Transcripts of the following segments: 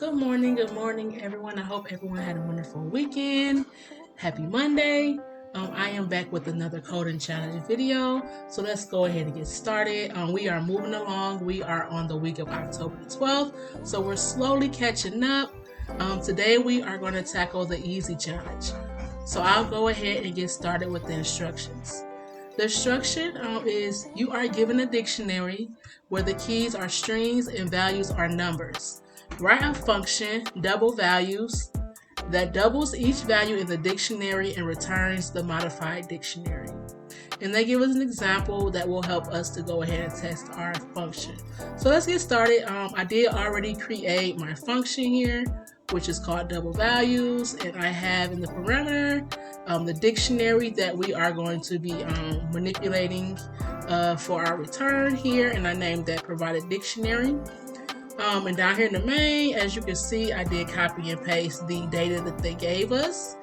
Good morning, everyone. I hope everyone had a wonderful weekend. Happy Monday. I am back with another coding challenge video. So let's go ahead and get started. We are moving along. We are on the week of October the 12th. So we're slowly catching up. Today we are going to tackle the easy challenge. So I'll go ahead and get started with the instructions. The instruction is you are given a dictionary where the keys are strings and values are numbers. Write a function, double values, that doubles each value in the dictionary and returns the modified dictionary. And they give us an example that will help us to go ahead and test our function. So let's get started. I did already create my function here, which is called double values, and I have in the parameter the dictionary that we are going to be manipulating for our return here, and I named that provided dictionary. And down here in the main, as you can see, I did copy and paste the data that they gave us.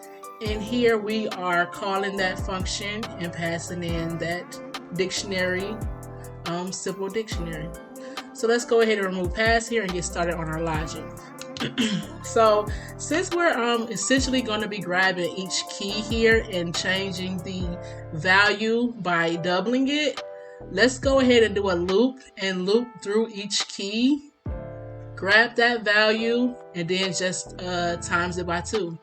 And here we are calling that function and passing in that dictionary, simple dictionary. So let's go ahead and remove pass here and get started on our logic. So since we're essentially going to be grabbing each key here and changing the value by doubling it, let's go ahead and do a loop and loop through each key. Grab that value and then just times it by 2.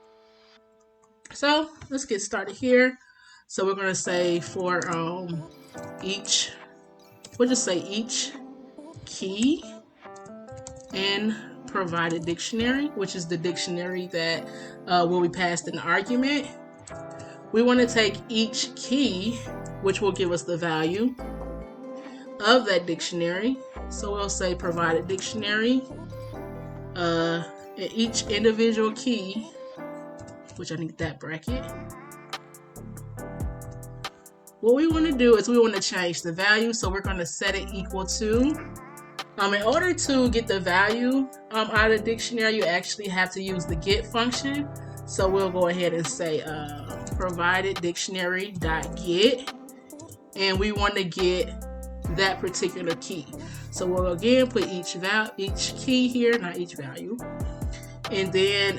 So let's get started here. So we're going to say for each key in provided dictionary, which is the dictionary that will be passed in the argument. We want to take each key, which will give us the value of that dictionary. So we'll say provided dictionary. Each individual key, which I need that bracket. What we want to do is we want to change the value, so we're going to set it equal to. In order to get the value out of the dictionary, you actually have to use the get function. So we'll go ahead and say provided dictionary.get, and we want to get that particular key. So we'll again put each key here, not each value. And then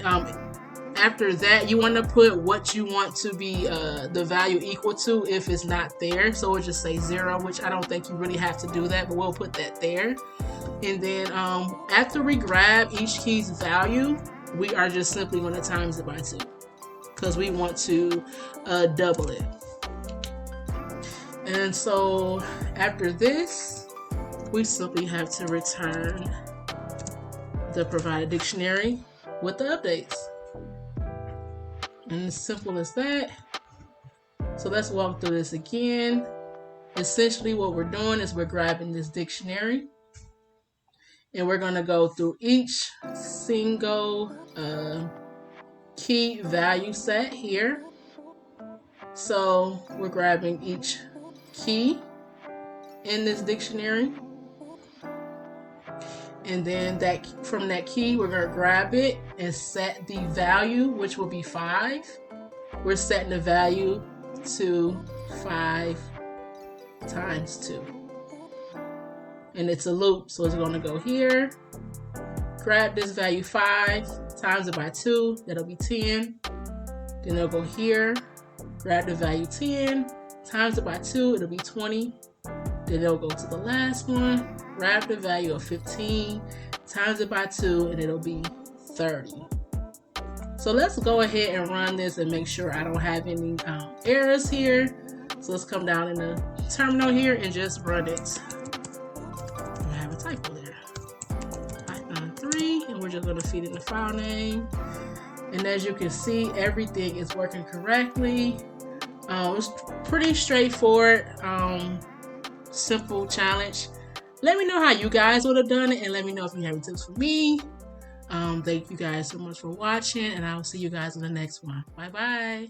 after that, you want to put what you want to be the value equal to if it's not there. So we'll just say 0, which I don't think you really have to do that, but we'll put that there. And then after we grab each key's value, we are just simply going to times it by 2 because we want to double it. And so after this, we simply have to return the provided dictionary with the updates. And as simple as that. So let's walk through this again. Essentially what we're doing is we're grabbing this dictionary and we're going to go through each single key value set here. So we're grabbing each key in this dictionary, and then from that key we're going to grab it and set the value, which will be 5. We're setting the value to 5 times 2, and it's a loop, so it's going to go here, grab this value 5, times it by 2, that'll be 10. Then it'll go here, grab the value 10, times it by 2, it'll be 20. Then it'll go to the last one, grab the value of 15, times it by 2, and it'll be 30. So let's go ahead and run this and make sure I don't have any errors here. So let's come down in the terminal here and just run it. I have a typo there. Python 3, and we're just going to feed in the file name. And as you can see, everything is working correctly. It's pretty straightforward, simple challenge. Let me know how you guys would have done it, and let me know if you have any tips for me. Thank you guys so much for watching, and I will see you guys in the next one. Bye bye.